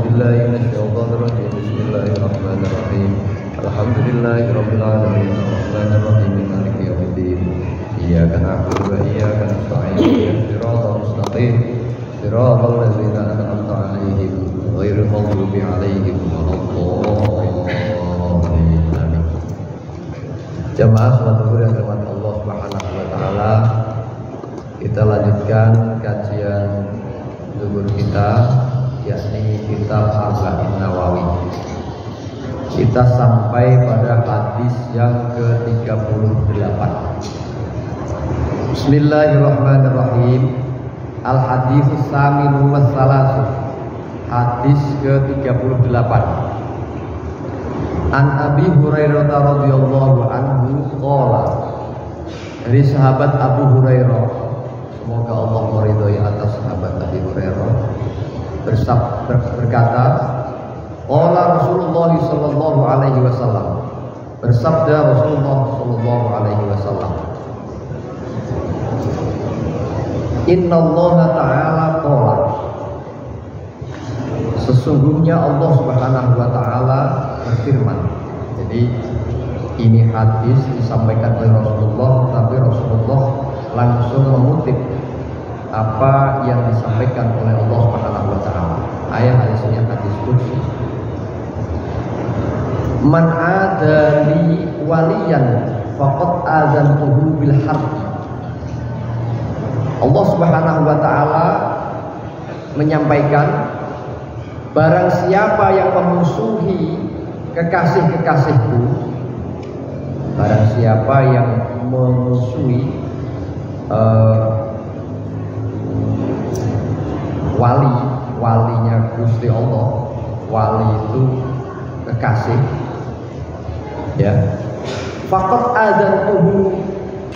billahi minasyaitonir rajim. Bismillahirrahmanirrahim. Alhamdulillahirabbil alamin. Arrahmanir rahim. Maliki yaumiddin. Iyyaka na'budu wa iyyaka nasta'in. Ihdinas siratal mustaqim. Siratal ladzina an'amta 'alaihim ghairil maghdubi 'alaihim waladdallin. Amin. Jamaah salat zuhur yang dirahmati Allah Subhanahu wa taala, kita lanjutkan kajian zuhur kita, yakni kitab Arba'in Nawawi. Kita sampai pada hadis yang ke-38. Bismillahirrahmanirrahim. Al-haditsus saminu wassalasun. Hadis ke-38. An Abi Hurairah radhiyallahu anhu qala. Dari sahabat Abu Hurairah, semoga Allah meridhai atas sahabat Abi Hurairah, berkata, qala Rasulullah sallallahu alaihi wasallam. Bersabda Rasulullah sallallahu alaihi wasallam, Innallaha ta'ala qala. Sesungguhnya Allah Subhanahu wa taala berfirman. Jadi ini hadis disampaikan oleh Rasulullah, tapi Rasulullah langsung mengutip apa yang disampaikan oleh Allah Subhanahu wa taala. Hadisnya hadis qudsi. Man adali waliyan faqad azantuhu bil harb. Allah Subhanahu wa taala menyampaikan, barang siapa yang memusuhi kekasih-kekasihku, barang siapa yang memusuhi walinya Gusti Allah, wali itu kekasih, ya, faqad adzantuhu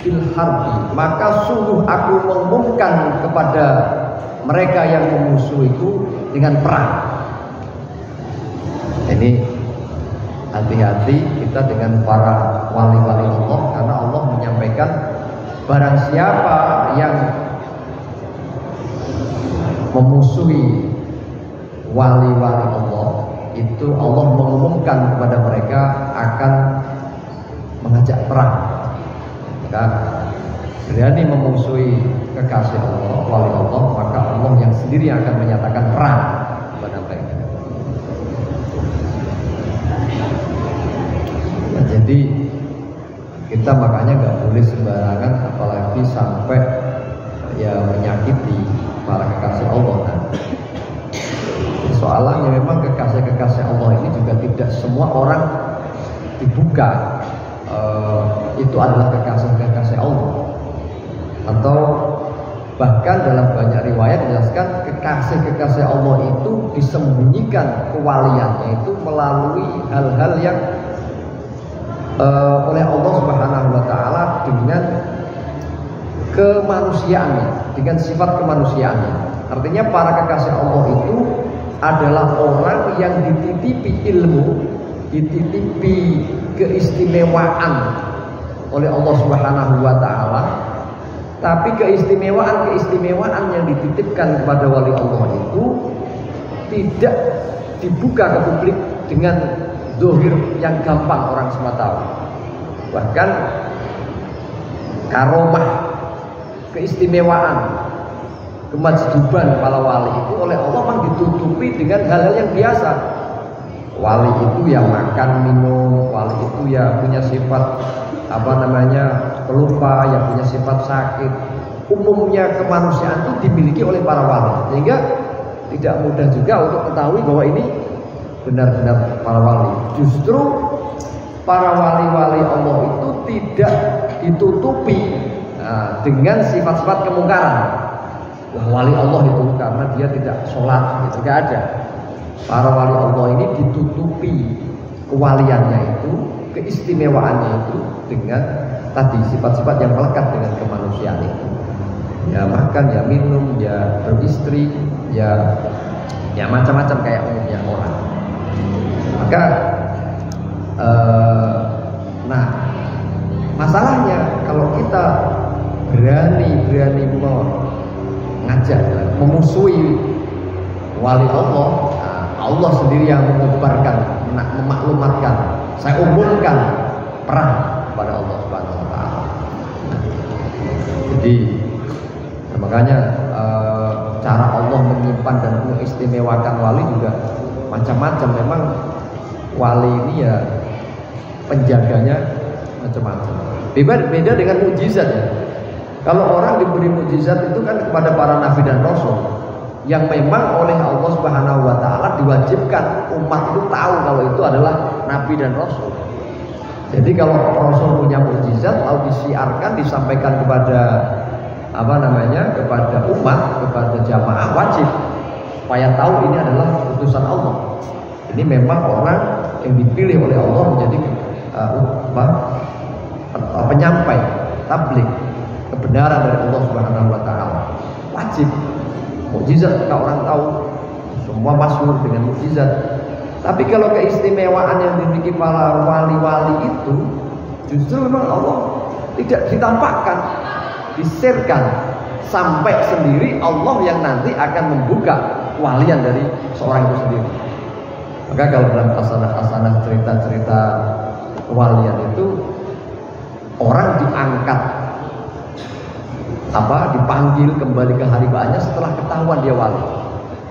bil harbi, maka sungguh aku mengumumkan kepada mereka yang memusuhiku dengan perang. Ini hati-hati kita dengan para wali-wali Allah, karena Allah menyampaikan barang siapa yang memusuhi wali-wali Allah, itu Allah mengumumkan kepada mereka akan mengajak perang. Maka berani memusuhi kekasih Allah, wali Allah, maka Allah yang sendiri akan menyatakan perang kepada mereka. Nah, jadi kita makanya nggak boleh sembarangan, apalagi sampai ya menyakiti para kekasih Allah. Nah, soalnya memang kekasih-kekasih Allah ini juga tidak semua orang dibuka itu adalah kekasih-kekasih Allah, atau bahkan dalam banyak riwayat dijelaskan kekasih-kekasih Allah itu disembunyikan kewaliannya itu melalui hal-hal yang oleh Allah Subhanahu wa taala dengan kemanusiaannya, dengan sifat kemanusiaannya. Artinya para kekasih Allah itu adalah orang yang dititipi ilmu, dititipi keistimewaan oleh Allah Subhanahu wa taala, tapi keistimewaan yang dititipkan kepada wali Allah itu tidak dibuka ke publik dengan zahir yang gampang orang semua tahu. Bahkan karomah, keistimewaan, kemajuban para wali itu oleh Allah memang ditutupi dengan hal-hal yang biasa. Wali itu ya makan minum, wali itu ya punya sifat pelupa, yang punya sifat sakit. Umumnya kemanusiaan itu dimiliki oleh para wali, sehingga tidak mudah juga untuk mengetahui bahwa ini benar-benar para wali. Justru para wali-wali Allah itu tidak ditutupi dengan sifat-sifat kemungkaran. Wah, wali Allah itu karena dia tidak sholat, itu gak ada. Para wali Allah ini ditutupi kewaliannya itu, keistimewaannya itu dengan tadi sifat-sifat yang melekat dengan kemanusiaan itu. Ya makan, ya minum, ya beristri, ya macam-macam kayak umumnya orang. Maka nah masalahnya kalau kita berani mengajak memusuhi wali Allah, Allah sendiri yang mengubarkan, memaklumatkan. Saya umumkan perang kepada Allah Subhanahu wa taala. Jadi makanya cara Allah menyimpan dan mengistimewakan wali juga macam-macam. Memang wali ini ya penjaganya macam-macam. Beda dengan mukjizat ya. Kalau orang diberi mukjizat itu kan kepada para nabi dan rasul yang memang oleh Allah Subhanahu wa taala diwajibkan umat itu tahu kalau itu adalah nabi dan rasul. Jadi kalau rasul punya mukjizat lalu disiarkan, disampaikan kepada kepada umat, kepada jamaah, wajib supaya tahu ini adalah utusan Allah. Ini memang orang yang dipilih oleh Allah menjadi penyampai tabligh kebenaran dari Allah Subhanahu wa taala. Wajib. Mukjizat kalau orang tahu, semua masyhur dengan mukjizat. Tapi kalau keistimewaan yang dimiliki para wali-wali itu justru memang Allah tidak ditampakkan, disirkan sampai sendiri Allah yang nanti akan membuka kewalian dari seorang itu sendiri. Maka kalau dalam hasanah-hasanah cerita-cerita kewalian itu orang diangkat dipanggil kembali ke haribaannya setelah ketahuan dia wali.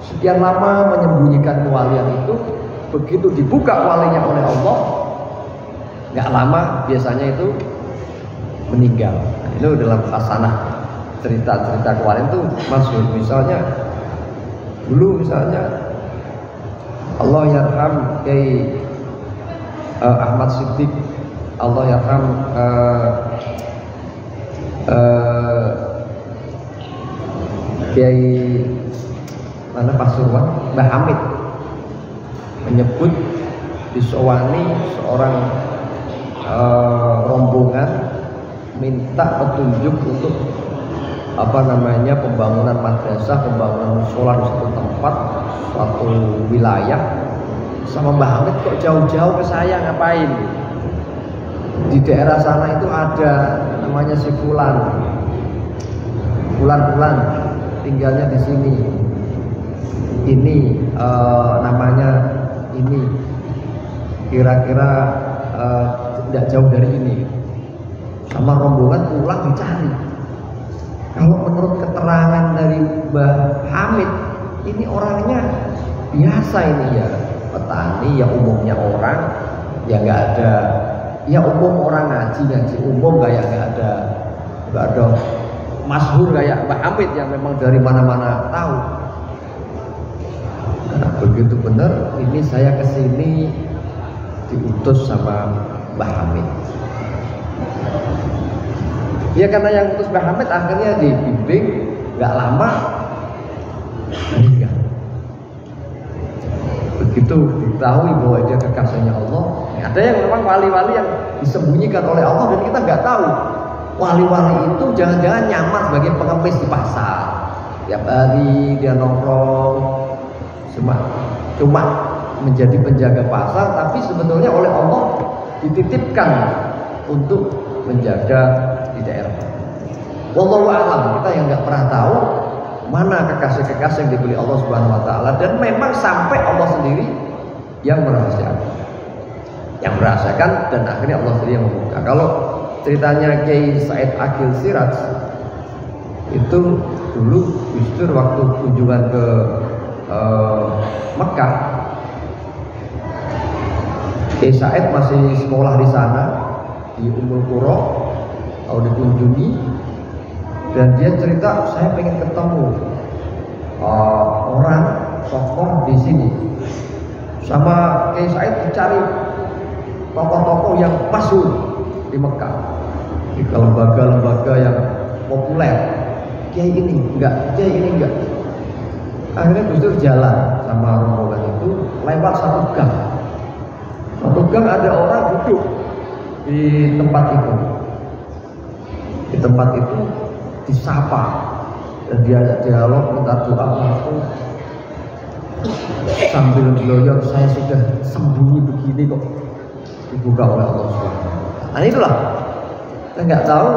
Sekian lama menyembunyikan kewalian itu, begitu dibuka walinya oleh Allah, nggak lama biasanya itu meninggal. Nah, itu dalam hasanah cerita-cerita kewalian itu masyhur. Misalnya Allah yarham Kiai Ahmad Siddiq, Allah yarham Kiai Pasuruan, Mbah Hamid menyebut disowani seorang rombongan minta petunjuk untuk pembangunan madrasah, pembangunan musola di satu tempat, suatu wilayah. Sama Mbah Hamid, kok jauh-jauh ke saya ngapain? Di daerah sana itu ada namanya si Fulan tinggalnya di sini. Ini namanya ini kira-kira tidak jauh dari ini. Sama rombongan pulang dicari. Kalau menurut keterangan dari Mbah Hamid, ini orangnya biasa ini ya, petani ya, umumnya orang ya, nggak ada ya, umum orang ngaji umum kayak nggak ada masyhur kayak Mbah Hamid yang memang dari mana-mana tahu. Nah, begitu benar ini saya kesini diutus sama Mbah Hamid. Ya karena yang utus Mbah Hamid akhirnya dibimbing, nggak lama meninggal. Begitu diketahui bahwa dia kekasihnya Allah. Ada yang memang wali-wali yang disembunyikan oleh Allah dan kita nggak tahu. Wali-wali itu jangan-jangan nyamar sebagai pengemis di pasar. Tiap hari dia nongkrong, cuma menjadi penjaga pasar, tapi sebetulnya oleh Allah dititipkan untuk menjaga di daerah. Wallahu a'lam, kita yang nggak pernah tahu mana kekasih-kekasih yang dibeli Allah Subhanahu wa taala, dan memang sampai Allah sendiri yang merahasiakan dan akhirnya Allah sendiri yang membuka. Kalau ceritanya Kiai Said Akil Siraj itu dulu justru waktu kunjungan ke Mekah, Kiai Said masih sekolah di sana di Ummul Qura, lalu dikunjungi dan dia cerita, saya pengen ketemu orang tokoh di sini. Sama Kiai Said dicari tokoh-tokoh yang masyhur di Mekah, di lembaga-lembaga yang populer. Kiai ini enggak. Akhirnya Gus Dur jalan sama rombongan itu lewat satu gang. Satu gang ada orang duduk di tempat itu. Di tempat itu disapa dan dia dialog, minta doa langsung. Sambil geloyor, saya sudah sembunyi begini kok dibuka oleh Allah SWT. Nah itulah, kita nggak tahu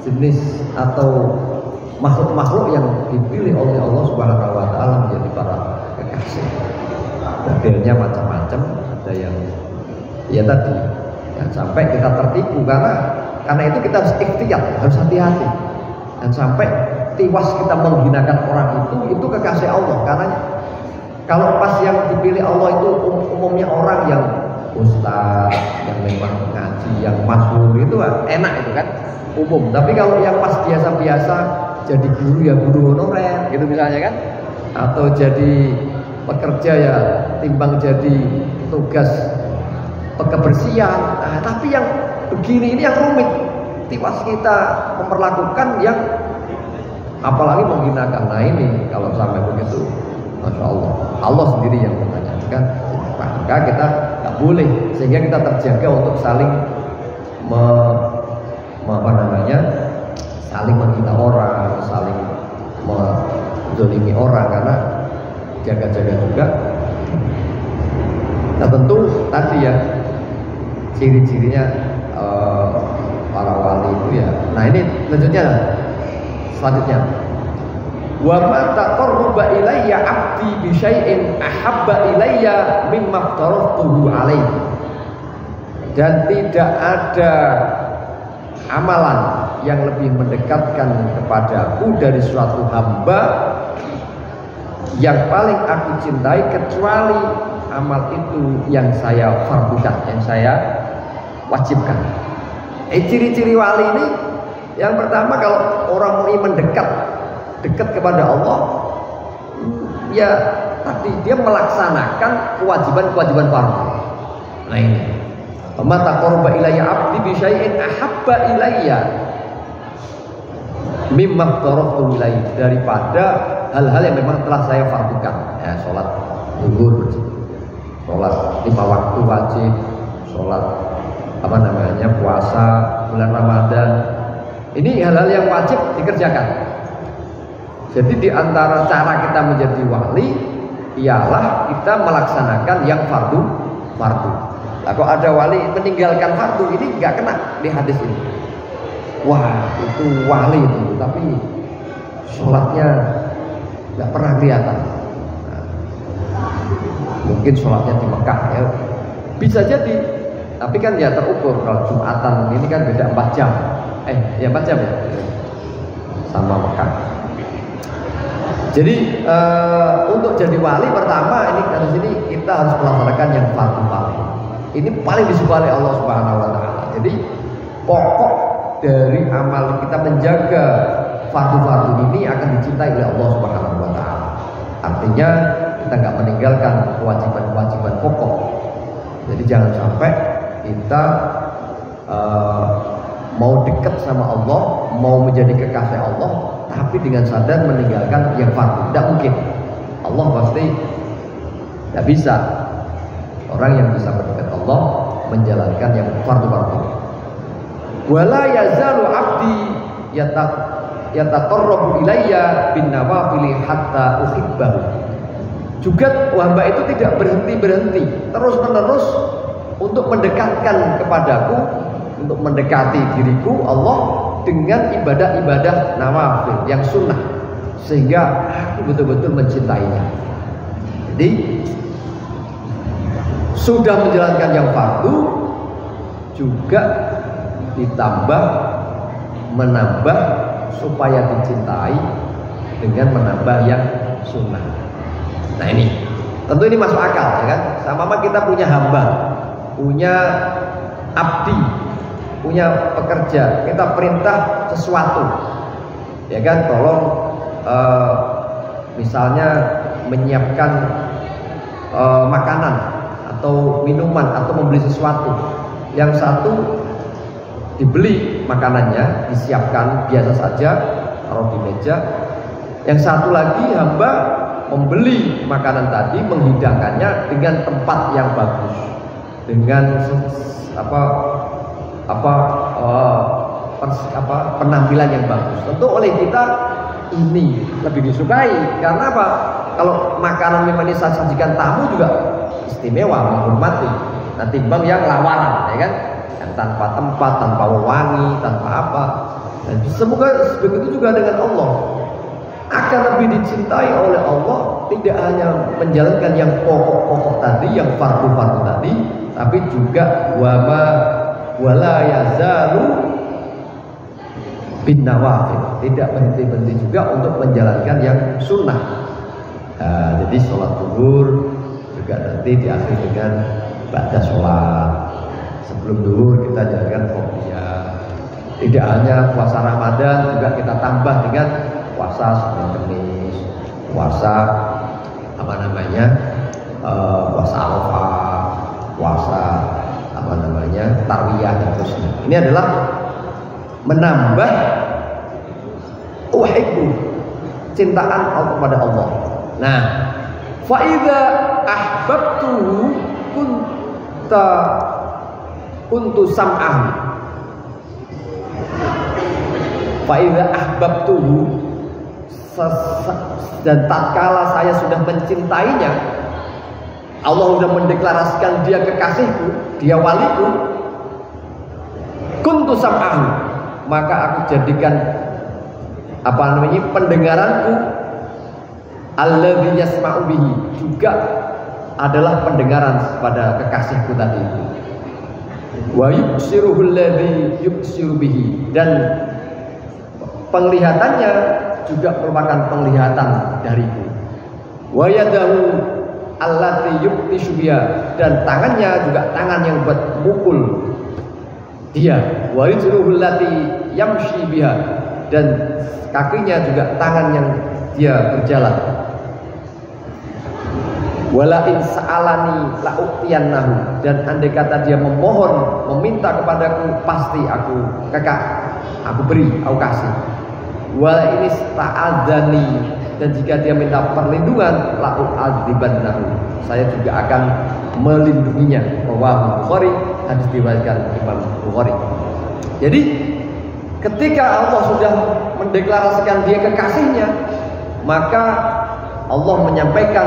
jenis atau makhluk-makhluk yang dipilih oleh Allah Subhanahu wa taala menjadi para kekasih. modelnya macam-macam, ada yang ya tadi jangan sampai kita tertipu, karena itu kita harus ikhtiar, harus hati-hati, dan sampai tiwas kita menghinakan orang itu kekasih Allah. Karena kalau pas yang dipilih Allah itu umumnya orang yang ustaz, yang memang ngaji, yang masyhur itu enak itu kan, umum. Tapi kalau yang pas biasa-biasa jadi guru ya guru honorer gitu misalnya kan, atau jadi pekerja ya timbang jadi tugas kebersihan. Nah, tapi yang begini ini yang rumit, tiwas kita memperlakukan yang apalagi menghinakan. Nah ini kalau sampai begitu, masya Allah, Allah sendiri yang menanyakan. Maka kita nggak boleh, sehingga kita terjaga untuk saling saling menghina orang, saling menzalimi orang, karena jaga-jaga juga. Nah tentu tadi ya ciri-cirinya para wali itu ya. Nah ini selanjutnya, wa ma taqarraba ilayya 'abdi bi syai'in ahabba ilayya mimma aftaratuhu alaihi. Dan tidak ada amalan yang lebih mendekatkan kepadaku dari suatu hamba yang paling aku cintai kecuali amal itu yang saya fardukan, yang saya wajibkan. Ciri-ciri wali ini, yang pertama kalau orang ingin dekat kepada Allah, ya tadi dia melaksanakan kewajiban-kewajiban fardu. Nah ini, ma taqarraba ilayya 'abdi bi syai'in ahabba ilayya mimma aftaratu ilaihi, daripada hal-hal yang memang telah saya fardukan. Ya, sholat zuhur, sholat 5 waktu wajib, sholat puasa bulan Ramadan. Ini hal-hal yang wajib dikerjakan. Jadi di antara cara kita menjadi wali ialah kita melaksanakan yang fardu. Nah, kalau ada wali meninggalkan fardu, ini nggak kena di hadis ini. Wah, itu wali itu, tapi sholatnya nggak pernah kelihatan. Nah, mungkin sholatnya di Mekah ya, bisa jadi. Tapi kan ya terukur. Kalau Jumatan ini kan beda 4 jam. 4 jam ya sama Mekah. Jadi untuk jadi wali pertama ini dari sini kita harus melaksanakan yang fardu. Ini paling disukai oleh Allah Subhanahu wa taala. Jadi pokok dari amal kita menjaga fardu ini akan dicintai oleh Allah Subhanahu wa taala. Artinya kita nggak meninggalkan kewajiban-kewajiban pokok. Jadi jangan sampai kita mau dekat sama Allah, mau menjadi kekasih Allah, tapi dengan sadar meninggalkan yang fardu. Tidak mungkin. Allah pasti tidak bisa. Orang yang bisa mendekat Allah menjalankan yang fardu. Wala yazalu 'abdi yataqarrabu ilayya bin nawafili hatta uhibbahu. Juga hamba itu tidak berhenti terus-menerus untuk mendekatkan kepadaku, untuk mendekati diriku Allah dengan ibadah-ibadah nawafil yang sunnah, sehingga aku betul-betul mencintainya. Jadi sudah menjalankan yang fardu, juga menambah supaya dicintai dengan menambah yang sunnah. Nah ini tentu ini masuk akal ya kan. Sama kita punya hamba, punya abdi, punya pekerja, kita perintah sesuatu ya kan, tolong misalnya menyiapkan makanan atau minuman atau membeli sesuatu. Yang satu dibeli makanannya, disiapkan biasa saja, taruh di meja. Yang satu lagi hamba membeli makanan tadi, menghidangkannya dengan tempat yang bagus, dengan penampilan yang bagus. Tentu oleh kita ini lebih disukai, karena apa? Kalau makanan memang disajikan tamu juga istimewa, menghormati. Nah, timbang yang lawaran, ya kan? Yang tanpa tempat, tanpa wewangi, tanpa apa. Dan semoga begitu juga dengan Allah. Akan lebih dicintai oleh Allah tidak hanya menjalankan yang pokok-pokok tadi, yang fardu-fardu tadi, tapi juga wala yazalu bin nawafil, tidak berhenti-henti juga untuk menjalankan yang sunnah. Nah, jadi sholat zuhur juga nanti diakhiri dengan ba'da sholat. Sebelum zuhur kita jalankan qobliyah. Tidak hanya puasa Ramadan, juga kita tambah dengan puasa Senin Kemis, puasa puasa Arafah, puasa Tarwiyah dan terusnya. Ini adalah menambah uhibbu, cintaan kepada Allah. Nah, fa idza ahbabtuhu kuntu sam'ahu. Fa idza ahbabtuhu, dan tatkala saya sudah mencintainya, Allah sudah mendeklarasikan dia kekasihku, dia waliku, kuntu sam'ahu, maka aku jadikan pendengaranku, alladzi yasma'u bihi, juga adalah pendengaran pada kekasihku tadi itu. Wa yubsiruhu alladzi yubsiru bihi, dan penglihatannya juga merupakan penglihatan dariku. Wa yadahu allati yubtishu biha, dan tangannya juga tangan yang buat mukul dia. Wa rijluhu allati yamshi biha, dan kakinya juga tangan yang dia berjalan. Wala in sa'alani la u'tiyannahu, dan andai kata dia memohon, meminta kepadaku, pasti aku beri, aku kasih. Wala ini sta'adzani, dan jika dia minta perlindungan, la u'adzibannahu, saya juga akan melindunginya. Rawahu Bukhari, hadis diriwayatkan Imam Bukhari. Jadi ketika Allah sudah mendeklarasikan dia kekasihnya, maka Allah menyampaikan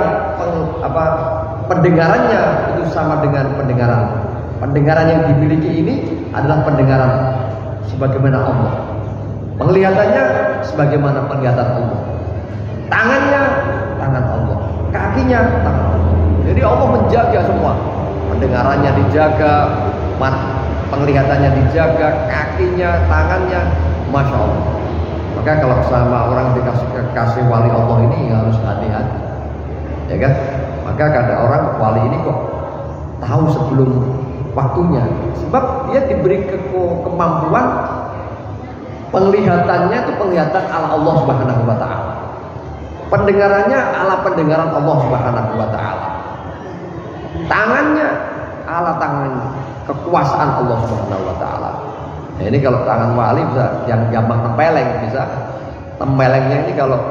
pendengarannya itu sama dengan pendengaran yang dimiliki ini adalah pendengaran sebagaimana Allah, penglihatannya sebagaimana penglihatan Allah, tangannya tangan Allah, kakinya tangan Allah. Jadi Allah menjaga semua, pendengarannya dijaga, penglihatannya dijaga, kakinya, tangannya, masya Allah. Maka kalau sama orang dikasih kekasih wali Allah ini harus hati-hati, ya kan? Maka kadang orang wali ini kok tahu sebelum waktunya, sebab dia diberi kemampuan penglihatannya itu penglihatan ala Allah Subhanahu wa taala. Pendengarannya ala pendengaran Allah Subhanahu wa taala. Tangannya ala tangan kekuasaan Allah Subhanahu wa taala. Nah, ini kalau tangan wali bisa yang gampang tempeleng, bisa tempelengnya ini kalau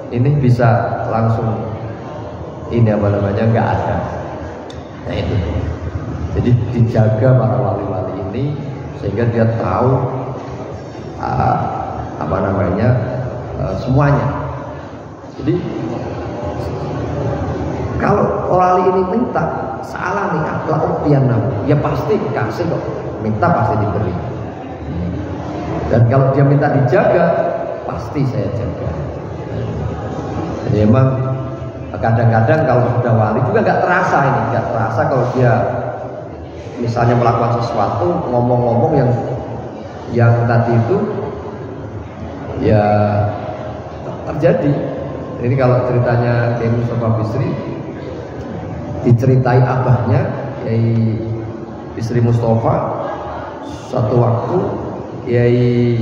ini bisa langsung nggak ada. Nah itu. Jadi dijaga para wali-wali ini sehingga dia tahu semuanya. Jadi kalau wali ini minta salah nih, ya pasti kasih kok, minta pasti diberi. Dan kalau dia minta dijaga, pasti saya jaga. Jadi emang kadang-kadang kalau sudah wali juga nggak terasa kalau dia misalnya melakukan sesuatu, ngomong-ngomong yang tadi itu ya terjadi. Ini kalau ceritanya Kiai Mustafa Bisri, diceritai abahnya Kiai Bisri Mustafa, suatu waktu Kiai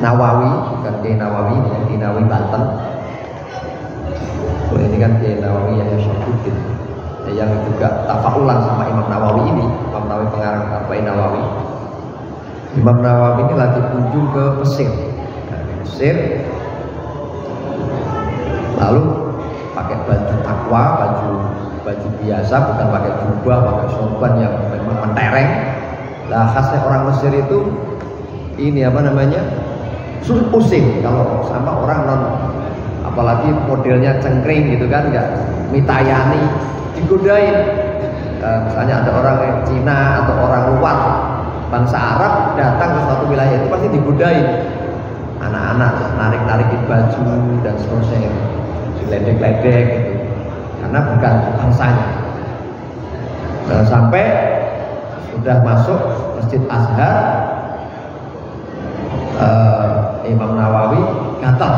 Nawawi, bukan Kiai Nawawi, Kiai Nawawi Banten. Ini kan Kiai Nawawi yang Syarfuddin, yang juga tafaulan sama Imam Nawawi ini, Imam Nawawi pengarang Arba'in Nawawi. Imam Nawawi ini lagi kunjung ke Mesir. Nah, di Mesir, lalu pakai baju takwa, baju biasa, bukan pakai jubah, pakai sorban yang memang mentereng. Lah khasnya orang Mesir itu ini sulit pusing kalau sama orang non, apalagi modelnya cengkring gitu kan, nggak mitayani, digodain. Misalnya ada orang Cina atau orang luar bangsa Arab datang ke suatu wilayah itu pasti digodain, anak-anak narik-narikin baju dan seterusnya. diledek-ledek gitu. Karena bukan bangsanya. Sampai sudah masuk Masjid Azhar, Imam Nawawi gatal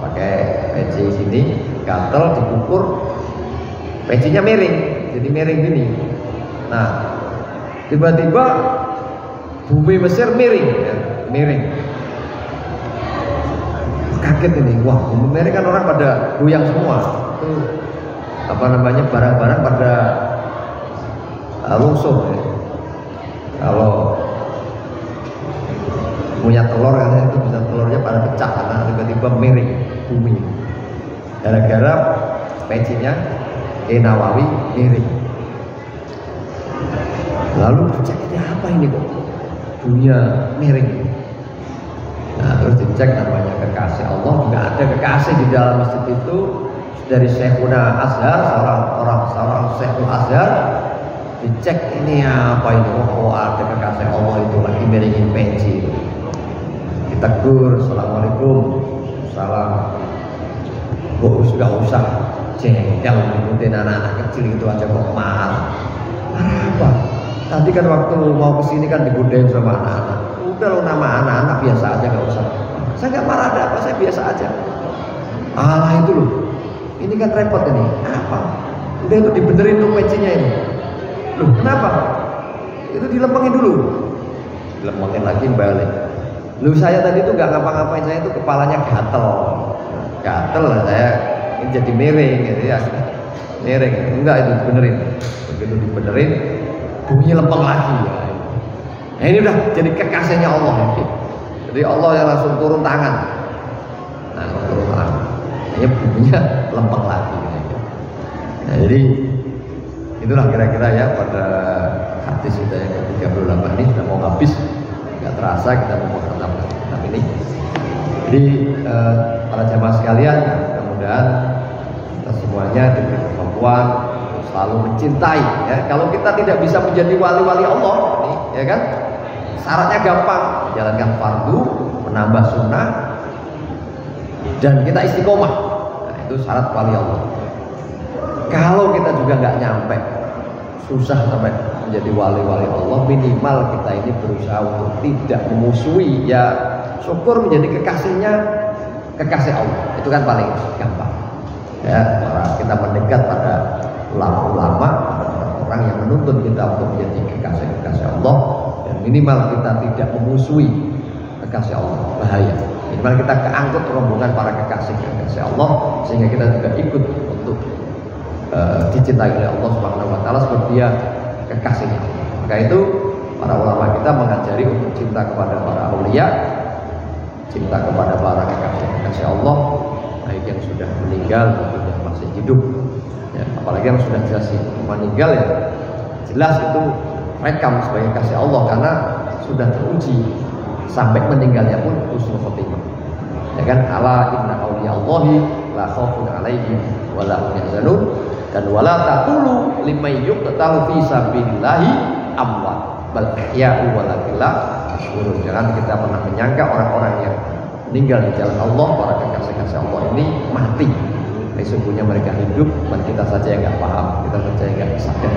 pakai peci sini, gatal dikukur, pecinya miring, jadi miring gini. Nah, tiba-tiba bumi Mesir miring, ya, miring. Kaget ini, wah bumi miring kan orang pada goyang semua. Itu apa namanya, barang-barang pada lungsur ya. Kalau punya telur katanya itu bisa telurnya pada pecah karena tiba-tiba miring bumi gara-gara pecinya Nawawi miring. Lalu dicek ini apa ini kok dunia miring. Nah terus dicek, namanya kekasih Allah, juga ada kekasih di dalam masjid itu dari Syekhuna Azhar, seorang Syekhul Azhar. Dicek ini apa ini, oh ada kekasih Allah itu lagi miringin peci. Ditegur, assalamualaikum, salam. Sudah usah jengkel ngikutin anak-anak kecil itu aja kok marah. Marah apa? Tadi kan waktu mau kesini kan digodain sama anak-anak. Udah lo, nama anak-anak biasa aja, gak usah. Saya gak marah, ada apa, saya biasa aja. Alah itu loh, ini kan repot ini. Apa? Udah itu dibenerin tuh pecinya ini. Loh kenapa? Itu dilempengin dulu. Dilempengin lagi balik. Lu saya tadi tuh gak ngapa-ngapain, saya tuh kepalanya gatel lah saya, ini jadi miring gitu ya, miring. Enggak, itu dibenerin. Begitu dibenerin, bunyi lempeng lagi ya. Nah ini udah jadi kekasihnya Allah ini. Jadi Allah yang langsung turun tangan. Nah turun tangan, hanya bunyinya lempeng lagi. Nah jadi itulah kira-kira ya pada hadis kita yang ke-38 ini sudah mau habis. Nggak terasa kita mau menghadap kitab ini. Jadi para jamaah sekalian, mudah-mudahan kita semuanya diberi kemampuan selalu mencintai. Ya, kalau kita tidak bisa menjadi wali-wali Allah, nih, ya kan? Syaratnya gampang, menjalankan fardu, menambah sunnah, dan kita istiqomah. Nah, itu syarat wali Allah. Kalau kita juga nggak nyampe, susah sampai menjadi wali-wali Allah, minimal kita ini berusaha untuk tidak memusuhi, ya syukur menjadi kekasih Allah. Itu kan paling gampang. Ya, kita mendekat pada ulama-ulama, orang yang menuntun kita untuk menjadi kekasih Allah, dan minimal kita tidak memusuhi kekasih Allah, bahaya. Minimal kita keangkut rombongan para kekasih Allah, sehingga kita juga ikut untuk dicintai oleh Allah Subhanahu wa taala seperti dia kekasihnya. Maka itu para ulama kita mengajari untuk cinta kepada para aulia, cinta kepada para kekasih Allah, baik yang sudah meninggal maupun yang masih hidup. Ya, apalagi yang sudah jelas meninggal, ya jelas itu rekam sebagai kasih Allah karena sudah teruji sampai meninggalnya pun husnul khotimah. Ya kan, ala inna auliyallahi la khaufun alaihim wa la hum yahzanun, dan wala taqulu liman yuqtalu fi sabilillahi amwat bal ahya'u walakin la tashurun. Jangan kita pernah menyangka orang-orang yang meninggal di jalan Allah, para kekasih Allah ini mati. Sesungguhnya mereka hidup, dan kita saja yang nggak paham, kita saja yang nggak sadar.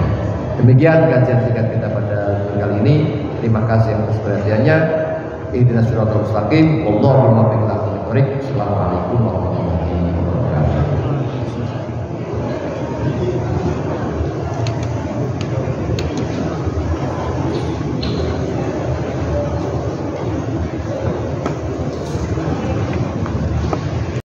Demikian kajian singkat kita pada kali ini. Terima kasih atas perhatiannya. Ihdinas siratal mustaqim. Wallahu muwaffiq ila aqwamit thoriq. Assalamualaikum warahmatullahi wabarakatuh.